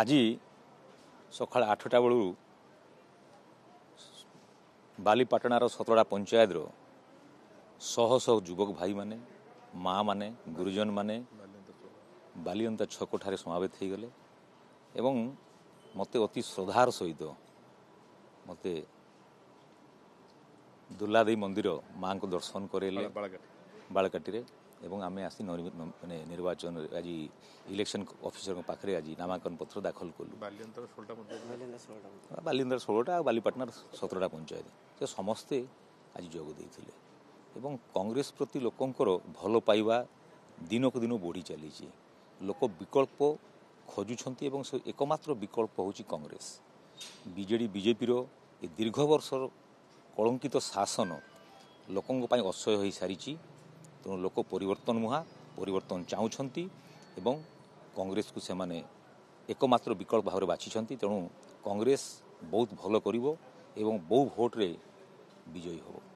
ଆଜି ସକାଳ 8ଟା ବେଳୁ ବାଲିପାଟଣାର 17ଟା ପଞ୍ଚାୟତର ଶହ ଶହ ଯୁବକ ଭାଇମାନେ ମାଆମାନେ ଗୁରୁଜନମାନେ ବାଲିଅନ୍ତା ଛକଠାରେ ସମାବେତ ହୋଇଗଲେ ଏବଂ ମୋତେ ଅତି ଶ୍ରଦ୍ଧାର ସହିତ ମୋତେ ଦୁର୍ଲାଦେଇ ମନ୍ଦିର ମାଆଙ୍କୁ ଦର୍ଶନ କରାଇଲେ ବାଳକାଟିରେ ଏବଂ ଆମେ ଆସି ନିର୍ବାଚନ ଆଜି ଇଲେକ୍ସନ ଅଫିସରଙ୍କ ପାଖରେ ଆଜି ନାମାଙ୍କନ ପତ୍ର ଦାଖଲ କଲୁ। ବାଲିଅନ୍ତାର 16ଟା ଆଉ ବାଲିପାଟଣାର 17ଟା ପଞ୍ଚାୟତ ସେ ସମସ୍ତେ ଆଜି ଯୋଗ ଦେଇଥିଲେ ଏବଂ କଂଗ୍ରେସ ପ୍ରତି ଲୋକଙ୍କର ଭଲ ପାଇବା ଦିନକୁ ଦିନ ବଢ଼ି ଚାଲିଛି। ଲୋକ ବିକଳ୍ପ ଖୋଜୁଛନ୍ତି ଏବଂ ସେ ଏକମାତ୍ର ବିକଳ୍ପ ହେଉଛି କଂଗ୍ରେସ। ବିଜେଡ଼ି ବିଜେପିର ଏ ଦୀର୍ଘ ବର୍ଷର କଳଙ୍କିତ ଶାସନ ଲୋକଙ୍କ ପାଇଁ ଅସହ୍ୟ ହୋଇସାରିଛି। ତେଣୁ ଲୋକ ପରିବର୍ତ୍ତନ ଚାହୁଁଛନ୍ତି ଏବଂ କଂଗ୍ରେସକୁ ସେମାନେ ଏକମାତ୍ର ବିକଳ୍ପ ଭାବରେ ବାଛିଛନ୍ତି। ତେଣୁ କଂଗ୍ରେସ ବହୁତ ଭଲ କରିବ ଏବଂ ବହୁ ଭୋଟରେ ବିଜୟୀ ହେବ।